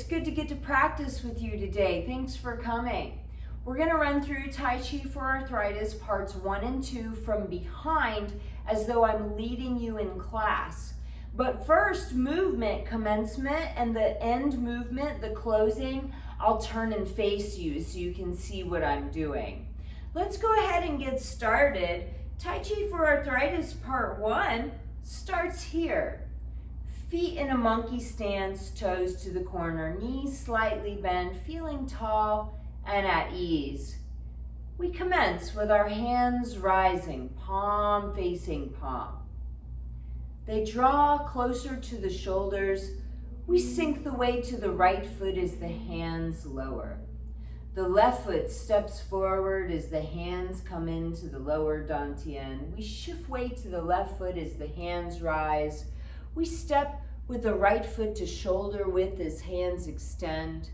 It's good to get to practice with you today. Thanks for coming. We're going to run through Tai Chi for Arthritis parts 1 and 2 from behind as though I'm leading you in class. But first, movement commencement and the end movement, the closing, I'll turn and face you so you can see what I'm doing. Let's go ahead and get started. Tai Chi for Arthritis part 1 starts here. Feet in a monkey stance, toes to the corner, knees slightly bent, feeling tall and at ease. We commence with our hands rising, palm facing palm. They draw closer to the shoulders. We sink the weight to the right foot as the hands lower. The left foot steps forward as the hands come into the lower dantian. We shift weight to the left foot as the hands rise. We step with the right foot to shoulder width as hands extend.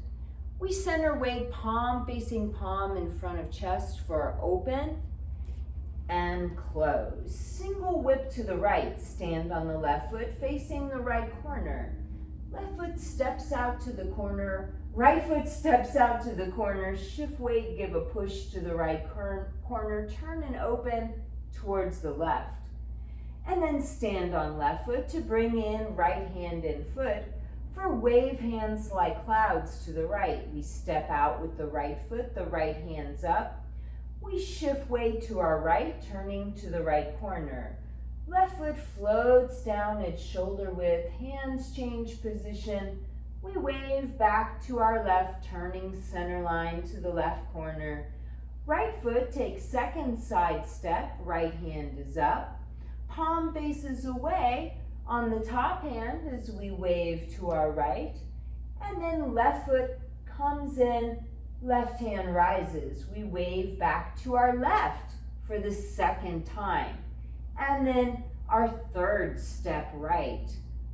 We center weight palm facing palm in front of chest for open and close. Single whip to the right, stand on the left foot facing the right corner. Left foot steps out to the corner, right foot steps out to the corner, shift weight, give a push to the right corner, turn and open towards the left. And then stand on left foot to bring in right hand and foot for wave hands like clouds to the right. We step out with the right foot, the right hand's up. We shift weight to our right, turning to the right corner. Left foot floats down at shoulder width, hands change position. We wave back to our left, turning center line to the left corner. Right foot takes second side step, right hand is up. Palm faces away on the top hand as we wave to our right. And then left foot comes in, left hand rises. We wave back to our left for the second time. And then our third step right.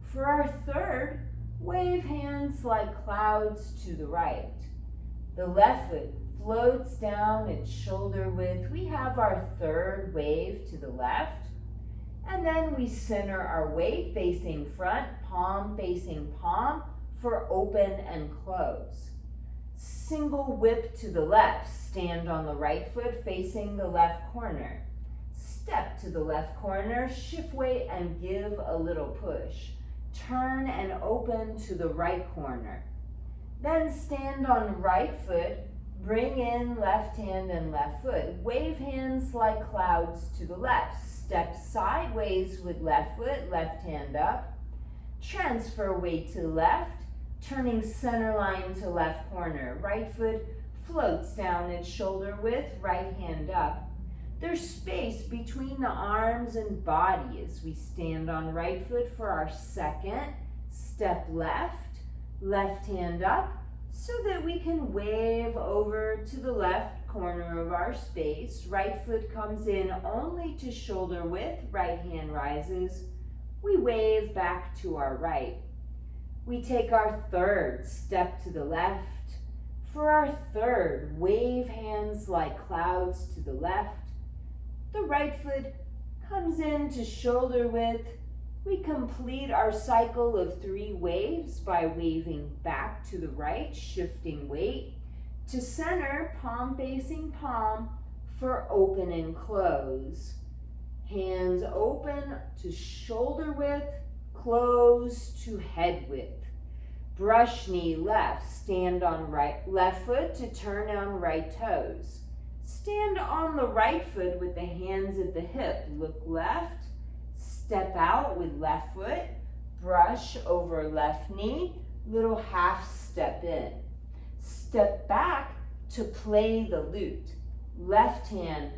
For our third, wave hands like clouds to the right. The left foot floats down at shoulder width. We have our third wave to the left. And then we center our weight facing front, palm facing palm for open and close. Single whip to the left, stand on the right foot facing the left corner. Step to the left corner, shift weight and give a little push. Turn and open to the right corner. Then stand on right foot, bring in left hand and left foot. Wave hands like clouds to the left. Step sideways with left foot, left hand up. Transfer weight to left, turning center line to left corner. Right foot floats down at shoulder width, right hand up. There's space between the arms and body as we stand on right foot for our second. Step left, left hand up, so that we can wave over to the left corner of our space. Right foot comes in only to shoulder width, right hand rises. We wave back to our right. We take our third step to the left. For our third, wave hands like clouds to the left. The right foot comes in to shoulder width. We complete our cycle of 3 waves by waving back to the right, shifting weight. To center, palm facing palm for open and close. Hands open to shoulder width, close to head width. Brush knee left, stand on left foot to turn on right toes. Stand on the right foot with the hands at the hip. Look left, step out with left foot, brush over left knee, little half step in. Step back to play the lute. Left hand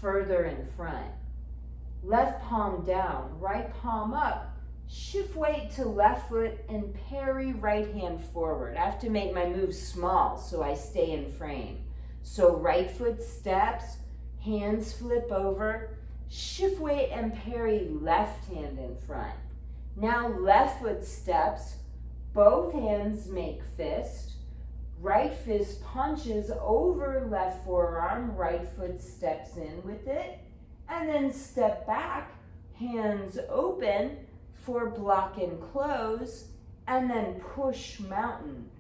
further in front. Left palm down, right palm up. Shift weight to left foot and parry right hand forward. I have to make my move small so I stay in frame. So right foot steps, hands flip over, shift weight and parry left hand in front. Now left foot steps, both hands make fist. Right fist punches over left forearm, right foot steps in with it, and then step back, hands open for block and close, and then push mountain.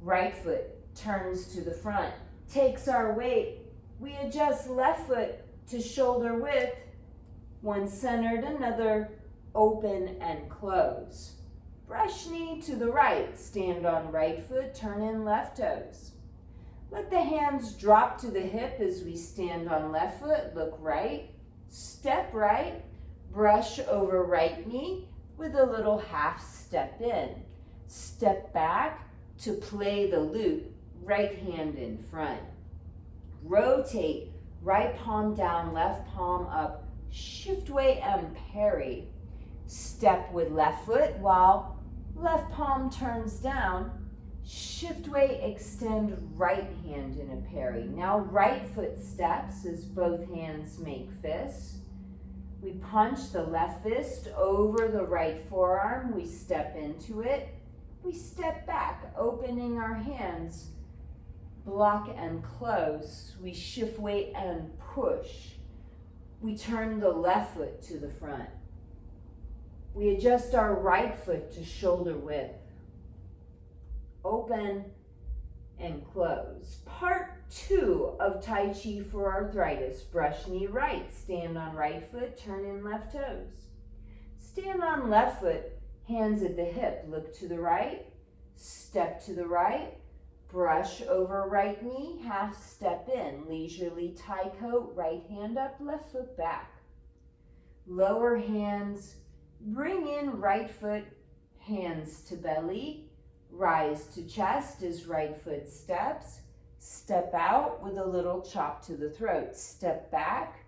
Right foot turns to the front, takes our weight. We adjust left foot to shoulder width. One centered, another open and close. Brush knee to the right, stand on right foot, turn in left toes. Let the hands drop to the hip as we stand on left foot, look right, step right, brush over right knee with a little half step in. Step back to play the loop, right hand in front. Rotate, right palm down, left palm up, shift weight and parry. Step with left foot while left palm turns down. Shift weight, extend right hand in a parry. Now right foot steps as both hands make fists. We punch the left fist over the right forearm. We step into it. We step back, opening our hands. Block and close. We shift weight and push. We turn the left foot to the front. We adjust our right foot to shoulder width. Open and close. Part 2 of Tai Chi for arthritis. Brush knee right, stand on right foot, turn in left toes. Stand on left foot, hands at the hip, look to the right, step to the right, brush over right knee, half step in, leisurely tie coat, right hand up, left foot back. Lower hands, bring in right foot, hands to belly, rise to chest as right foot steps. Step out with a little chop to the throat. Step back.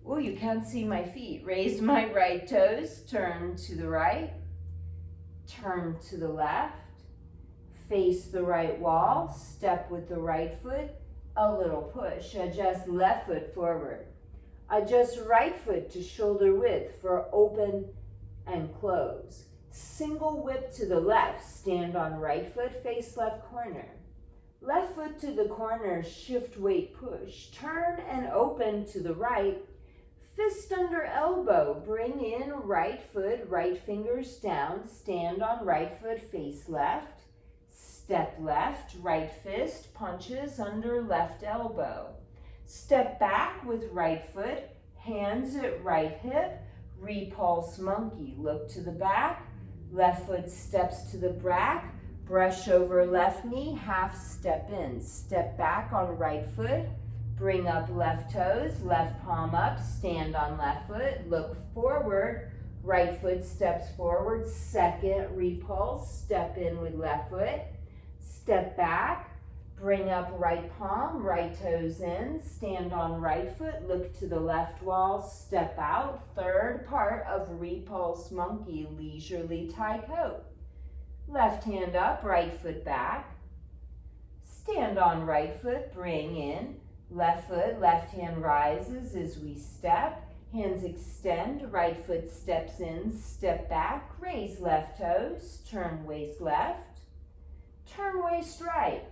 Oh, you can't see my feet. Raise my right toes. Turn to the right. Turn to the left. Face the right wall. Step with the right foot. A little push. Adjust left foot forward. Adjust right foot to shoulder width for open and close. Single whip to the left, stand on right foot, face left corner. Left foot to the corner, shift weight push. Turn and open to the right, fist under elbow. Bring in right foot, right fingers down, stand on right foot, face left. Step left, right fist, punches under left elbow. Step back with right foot, hands at right hip, repulse monkey. Look to the back. Left foot steps to the back, brush over left knee, half step in. Step back on right foot, bring up left toes, left palm up, stand on left foot, look forward, right foot steps forward, second repulse, step in with left foot, step back, bring up right palm, right toes in, stand on right foot, look to the left wall, step out, third part of repulse monkey, leisurely tie coat. Left hand up, right foot back, stand on right foot, bring in, left foot, left hand rises as we step, hands extend, right foot steps in, step back, raise left toes, turn waist left, turn waist right.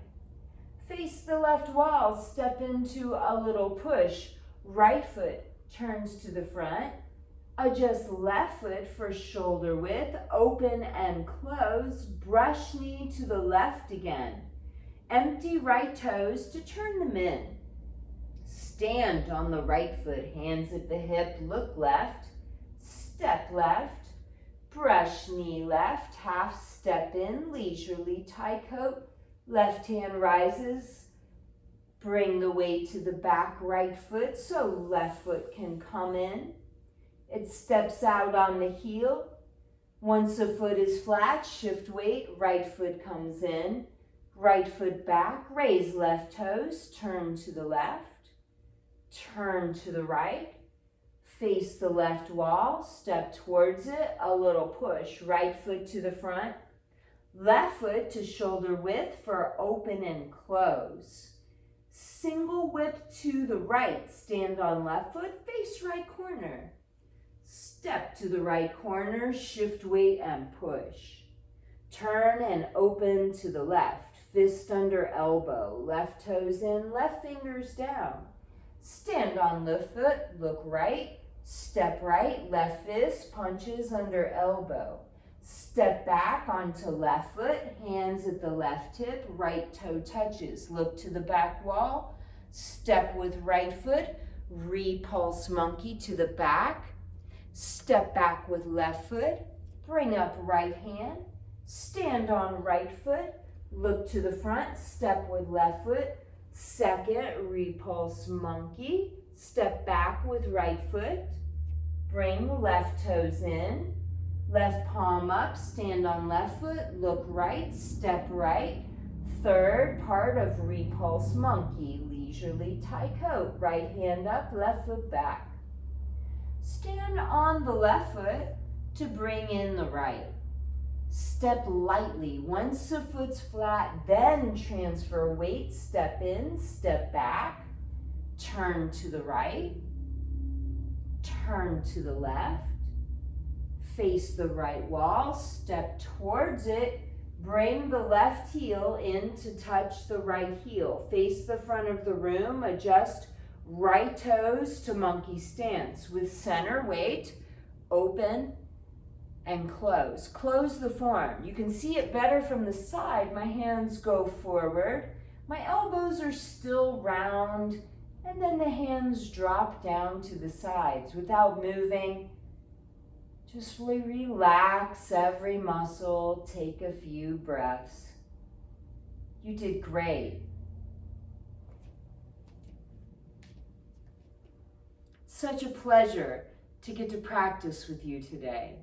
Face the left wall, step into a little push. Right foot turns to the front. Adjust left foot for shoulder width, open and close. Brush knee to the left again. Empty right toes to turn them in. Stand on the right foot, hands at the hip, look left. Step left. Brush knee left, half step in, leisurely tie coat. Left hand rises, bring the weight to the back right foot so left foot can come in. It steps out on the heel. Once the foot is flat, shift weight, right foot comes in. Right foot back, raise left toes, turn to the left, turn to the right, face the left wall, step towards it, a little push, right foot to the front. Left foot to shoulder width for open and close. Single whip to the right, stand on left foot, face right corner. Step to the right corner, shift weight and push. Turn and open to the left, fist under elbow, left toes in, left fingers down. Stand on the foot, look right, step right, left fist punches under elbow. Step back onto left foot, hands at the left hip, right toe touches. Look to the back wall, step with right foot, repulse monkey to the back. Step back with left foot, bring up right hand, stand on right foot, look to the front, step with left foot, second repulse monkey, step back with right foot, bring left toes in, left palm up, stand on left foot, look right, step right, third part of repulse monkey, leisurely tie coat, right hand up, left foot back. Stand on the left foot to bring in the right. Step lightly. Once the foot's flat, then transfer weight. Step in, step back. Turn to the right. Turn to the left. Face the right wall. Step towards it. Bring the left heel in to touch the right heel. Face the front of the room. Adjust right toes to monkey stance with center weight. Open and close. Close the form. You can see it better from the side. My hands go forward. My elbows are still round, and then the hands drop down to the sides without moving. Just really relax every muscle. Take a few breaths. You did great. Such a pleasure to get to practice with you today.